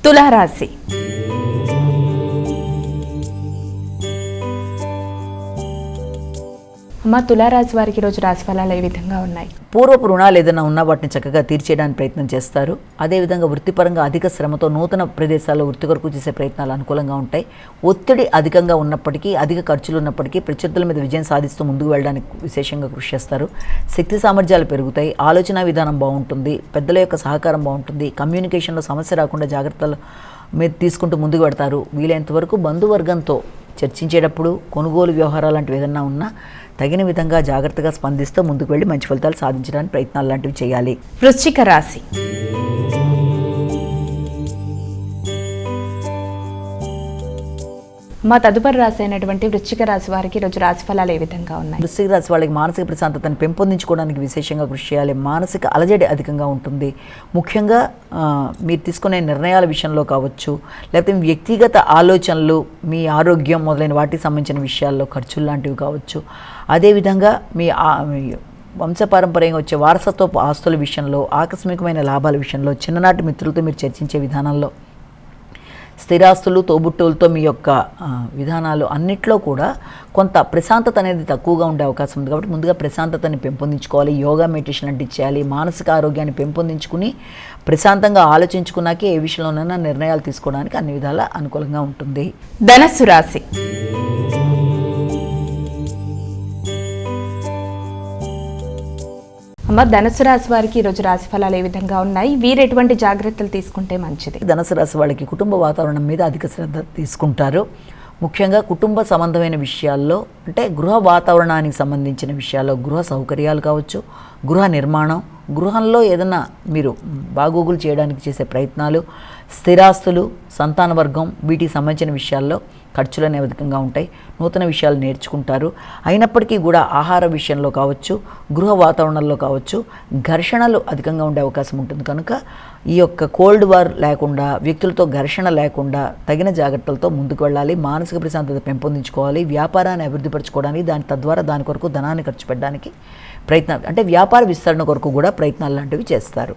తులారాశి. అమ్మ, తులారాశి వారికి ఈరోజు రాశి ఫలాలు ఏ విధంగా ఉన్నాయి? పూర్వపు రుణాలు ఏదైనా ఉన్నా వాటిని చక్కగా తీర్చేయడానికి ప్రయత్నం చేస్తారు. అదేవిధంగా వృత్తిపరంగా అధిక శ్రమతో నూతన ప్రదేశాల్లో వృత్తి కొరకు చేసే ప్రయత్నాలు అనుకూలంగా ఉంటాయి. ఒత్తిడి అధికంగా ఉన్నప్పటికీ, అధిక ఖర్చులు ఉన్నప్పటికీ ప్రత్యర్థుల మీద విజయం సాధిస్తూ ముందుకు వెళ్ళడానికి విశేషంగా కృషి చేస్తారు. శక్తి సామర్థ్యాలు పెరుగుతాయి. ఆలోచన విధానం బాగుంటుంది. పెద్దల యొక్క సహకారం బాగుంటుంది. కమ్యూనికేషన్లో సమస్య రాకుండా జాగ్రత్తలు మీరు తీసుకుంటూ ముందుకు పెడతారు. వీలైనంత వరకు బంధువర్గంతో చర్చించేటప్పుడు కొనుగోలు వ్యవహారాలు లాంటివి ఏదన్నా ఉన్నా తగిన విధంగా జాగ్రత్తగా స్పందిస్తూ ముందుకు వెళ్ళి మంచి ఫలితాలు సాధించడానికి ప్రయత్నాలు లాంటివి చేయాలి. వృశ్చిక రాశి. మా తదుపరి రాశి అయినటువంటి వృశ్చిక రాశి వారికి ఈరోజు రాశి ఫలాలు ఏ విధంగా ఉన్నాయి? వృశ్చిక రాశి వాళ్ళకి మానసిక ప్రశాంతతను పెంపొందించుకోవడానికి విశేషంగా కృషి చేయాలి. మానసిక అలజడి అధికంగా ఉంటుంది. ముఖ్యంగా మీరు తీసుకునే నిర్ణయాల విషయంలో కావచ్చు, లేకపోతే వ్యక్తిగత ఆలోచనలు, మీ ఆరోగ్యం మొదలైన వాటికి సంబంధించిన విషయాల్లో ఖర్చులు లాంటివి కావచ్చు. అదేవిధంగా మీ వంశపారంపర్యంగా వచ్చే వారసత్వపు ఆస్తుల విషయంలో, ఆకస్మికమైన లాభాల విషయంలో, చిన్ననాటి మిత్రులతో మీరు చర్చించే విధానంలో, స్థిరాస్తులు, తోబుట్టువులతో మీ యొక్క విధానాలు అన్నిట్లో కూడా కొంత ప్రశాంతత అనేది తక్కువగా ఉండే అవకాశం ఉంది. కాబట్టి ముందుగా ప్రశాంతతని పెంపొందించుకోవాలి. యోగా, మెడిటేషన్ అంటే చేయాలి. మానసిక ఆరోగ్యాన్ని పెంపొందించుకుని ప్రశాంతంగా ఆలోచించుకున్నాకే ఏ విషయంలోనైనా నిర్ణయాలు తీసుకోవడానికి అన్ని విధాల అనుకూలంగా ఉంటుంది. ధనస్సు రాశి. అమ్మ, ధనుసు రాశి వారికి ఈరోజు రాశి ఫలాలు ఏ విధంగా ఉన్నాయి? వీరు ఎటువంటి జాగ్రత్తలు తీసుకుంటే మంచిది? ధనుసు రాశి వాళ్ళకి కుటుంబ వాతావరణం మీద అధిక శ్రద్ధ తీసుకుంటారు. ముఖ్యంగా కుటుంబ సంబంధమైన విషయాల్లో, అంటే గృహ వాతావరణానికి సంబంధించిన విషయాల్లో, గృహ సౌకర్యాలు కావచ్చు, గృహ నిర్మాణం, గృహంలో ఏదైనా మీరు బాగోగులు చేయడానికి చేసే ప్రయత్నాలు, స్థిరాస్తులు, సంతాన వర్గం, వీటికి సంబంధించిన విషయాల్లో ఖర్చులు అనేవి అధికంగా ఉంటాయి. నూతన విషయాలు నేర్చుకుంటారు. అయినప్పటికీ కూడా ఆహార విషయంలో కావచ్చు, గృహ వాతావరణంలో కావచ్చు ఘర్షణలు అధికంగా ఉండే అవకాశం ఉంటుంది. కనుక ఈ యొక్క కోల్డ్ వార్ లేకుండా, వ్యక్తులతో ఘర్షణ లేకుండా తగిన జాగ్రత్తలతో ముందుకు వెళ్ళాలి. మానసిక ప్రశాంతత పెంపొందించుకోవాలి. వ్యాపారాన్ని తద్వారా దాని కొరకు ధనాన్ని ఖర్చు పెట్టడానికి ప్రయత్నం, అంటే వ్యాపార విస్తరణ కొరకు కూడా ప్రయత్నాలు లాంటివి చేస్తారు.